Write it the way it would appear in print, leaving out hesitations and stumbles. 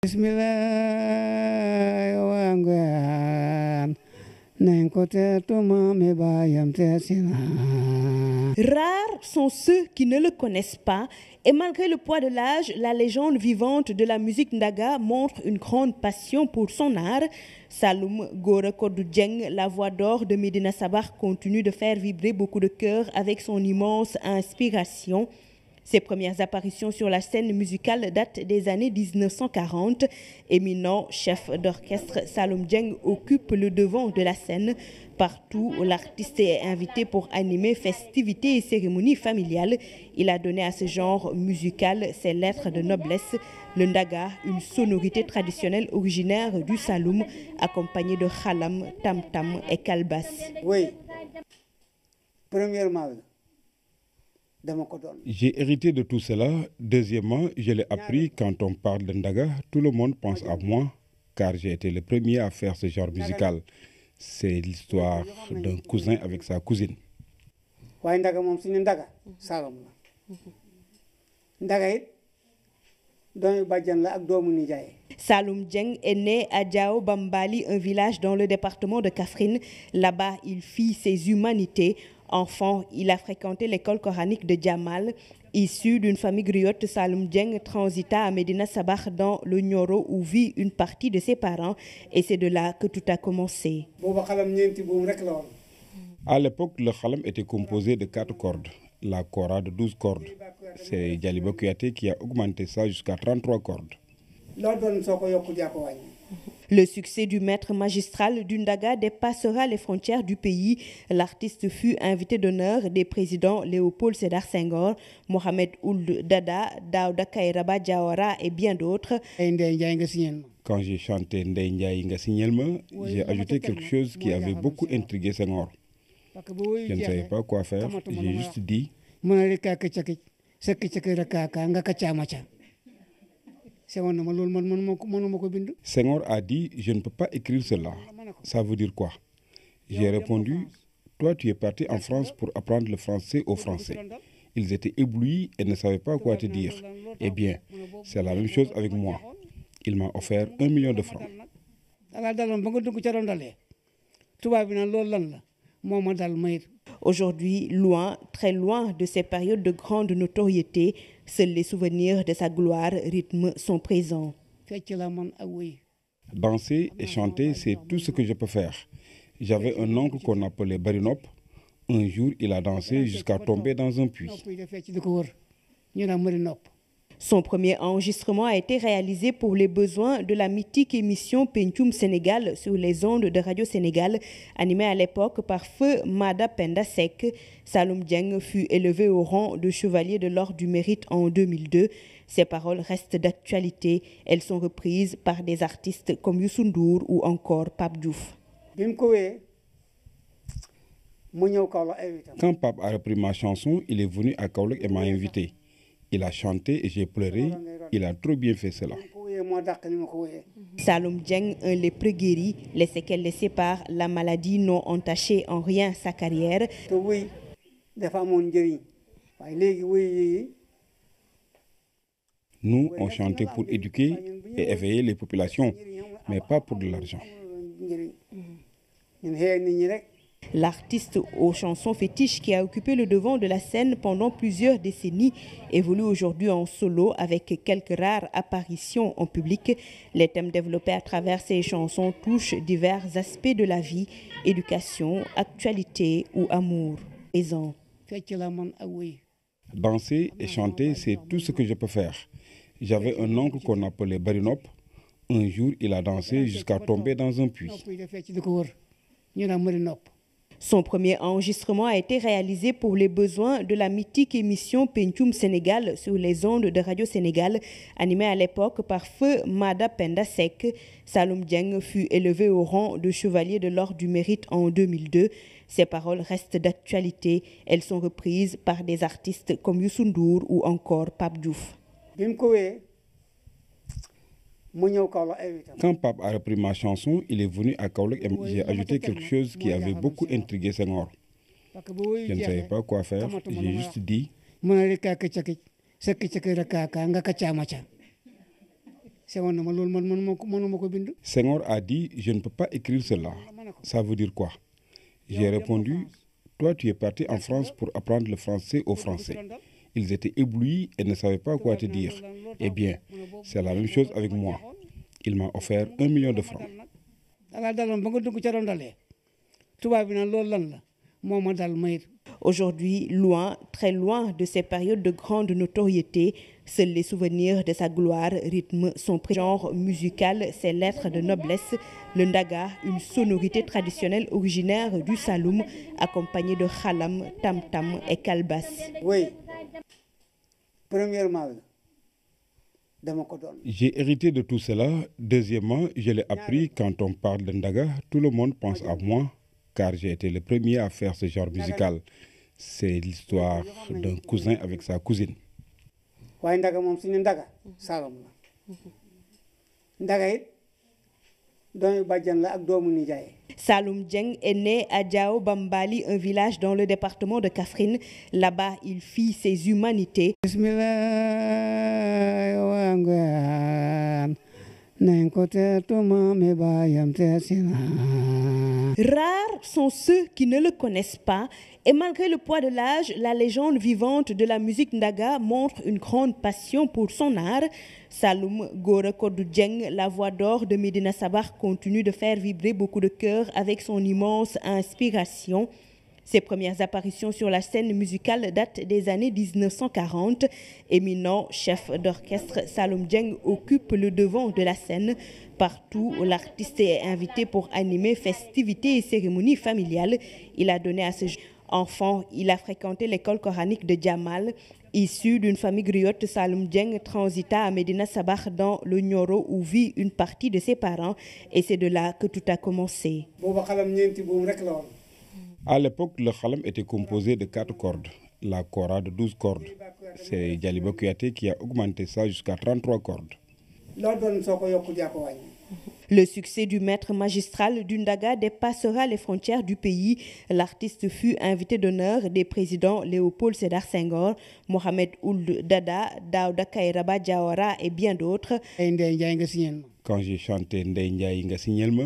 Rares sont ceux qui ne le connaissent pas et malgré le poids de l'âge, la légende vivante de la musique ndaga montre une grande passion pour son art. Saloum Gora Kodou Dieng, la voix d'or de Médina Sabakh, continue de faire vibrer beaucoup de cœurs avec son immense inspiration. Ses premières apparitions sur la scène musicale datent des années 1940. Éminent chef d'orchestre, Saloum Dieng occupe le devant de la scène. Partout, l'artiste est invité pour animer festivités et cérémonies familiales. Il a donné à ce genre musical ses lettres de noblesse. Le ndaga, une sonorité traditionnelle originaire du Saloum, accompagnée de khalam, tam-tam et kalbas. Oui, premièrement, j'ai hérité de tout cela. Deuxièmement, je l'ai appris. Quand on parle de ndaga, tout le monde pense à moi, car j'ai été le premier à faire ce genre musical. C'est l'histoire d'un cousin avec sa cousine. Saloum Dieng est né à Diao Bambali, un village dans le département de Kaffrine. Là-bas, il fit ses humanités. Enfant, il a fréquenté l'école coranique de Djamal. Issu d'une famille griotte, Saloum Dieng transita à Médina Sabakh dans le Nioro où vit une partie de ses parents. Et c'est de là que tout a commencé. À l'époque, le khalam était composé de 4 cordes. La kora de 12 cordes. C'est Djaliba Kouyaté qui a augmenté ça jusqu'à 33 cordes. Le succès du maître magistral du ndaga dépassera les frontières du pays. L'artiste fut invité d'honneur des présidents Léopold Sédar Senghor, Mohamed Ould Dada, Daouda Kairaba Diawara et bien d'autres. Quand j'ai chanté Ndeye Ndiaye nga signal ma, j'ai ajouté quelque chose qui avait beaucoup intrigué Senghor. Je ne savais pas quoi faire, j'ai juste dit Senghor a dit, je ne peux pas écrire cela. Ça veut dire quoi? J'ai répondu, toi tu es parti en France pour apprendre le français aux Français. Ils étaient éblouis et ne savaient pas quoi te dire. Eh bien, c'est la même chose avec moi. Il m'a offert 1 million de francs. Aujourd'hui, loin, très loin de ces périodes de grande notoriété, seuls les souvenirs de sa gloire rythment son présent. Danser et chanter, c'est tout ce que je peux faire. J'avais un oncle qu'on appelait Barinop. Un jour, il a dansé jusqu'à tomber dans un puits. Son premier enregistrement a été réalisé pour les besoins de la mythique émission Pencum Sénégal sur les ondes de Radio Sénégal, animée à l'époque par feu Mada Penda Sek. Saloum Dieng fut élevé au rang de chevalier de l'Ordre du Mérite en 2002. Ses paroles restent d'actualité. Elles sont reprises par des artistes comme Youssou N'Dour ou encore Pape Diouf. Quand Pape a repris ma chanson, il est venu à Kaolack et m'a invité. Il a chanté et j'ai pleuré. Il a trop bien fait cela. Saloum Dieng, un lépreux guéri, les séquelles laissées par la maladie n'ont entaché en rien sa carrière. Nous, on chantait pour éduquer et éveiller les populations, mais pas pour de l'argent. L'artiste aux chansons fétiches qui a occupé le devant de la scène pendant plusieurs décennies évolue aujourd'hui en solo avec quelques rares apparitions en public. Les thèmes développés à travers ces chansons touchent divers aspects de la vie, éducation, actualité ou amour. Danser et chanter, c'est tout ce que je peux faire. J'avais un oncle qu'on appelait Barinop. Un jour, il a dansé jusqu'à tomber dans un puits. Son premier enregistrement a été réalisé pour les besoins de la mythique émission Pencum Sénégal sur les ondes de Radio Sénégal, animée à l'époque par feu Mada Penda Sek. Saloum Dieng fut élevé au rang de chevalier de l'Ordre du Mérite en 2002. Ses paroles restent d'actualité. Elles sont reprises par des artistes comme Youssou N'Dour ou encore Pape Diouf. Quand Pape a repris ma chanson, il est venu à Kaolack et j'ai ajouté quelque chose qui avait beaucoup intrigué Senghor. Je ne savais pas quoi faire, j'ai juste dit Senghor a dit, je ne peux pas écrire cela. Ça veut dire quoi? J'ai répondu, toi tu es parti en France pour apprendre le français aux Français. Ils étaient éblouis et ne savaient pas quoi te dire. Eh bien, c'est la même chose avec moi. Il m'a offert 1 million de francs. Aujourd'hui, loin, très loin de ces périodes de grande notoriété, seuls les souvenirs de sa gloire rythment son genre musical, ses lettres de noblesse, le ndaga, une sonorité traditionnelle originaire du Saloum, accompagnée de khalam, tam-tam et kalbas. Oui, premièrement, j'ai hérité de tout cela. Deuxièmement, je l'ai appris. Quand on parle de ndaga, tout le monde pense à moi, car j'ai été le premier à faire ce genre musical. C'est l'histoire d'un cousin avec sa cousine. Saloum Dieng est né à Diao Bambali, un village dans le département de Kaffrine. Là-bas, il fit ses humanités. Rares sont ceux qui ne le connaissent pas, et malgré le poids de l'âge, la légende vivante de la musique ndaga montre une grande passion pour son art. Saloum Gora Kodou Dieng, la voix d'or de Médina Sabakh, continue de faire vibrer beaucoup de cœurs avec son immense inspiration. Ses premières apparitions sur la scène musicale datent des années 1940. Éminent chef d'orchestre, Saloum Dieng occupe le devant de la scène. Partout où l'artiste est invité pour animer festivités et cérémonies familiales, il a donné à ce enfant. Il a fréquenté l'école coranique de Djamal. Issu d'une famille griotte, Saloum Dieng transita à Médina Sabakh dans le Nioro où vit une partie de ses parents. Et c'est de là que tout a commencé. À l'époque, le khalam était composé de 4 cordes, la kora de 12 cordes. C'est Djaliba Kouyaté qui a augmenté ça jusqu'à 33 cordes. Le succès du maître magistral du ndaga dépassera les frontières du pays. L'artiste fut invité d'honneur des présidents Léopold Sédar Senghor, Mohamed Ould Dada, Daouda Kairaba Diawara et bien d'autres. Quand j'ai chanté Ndeye Ndiaye nga signal ma,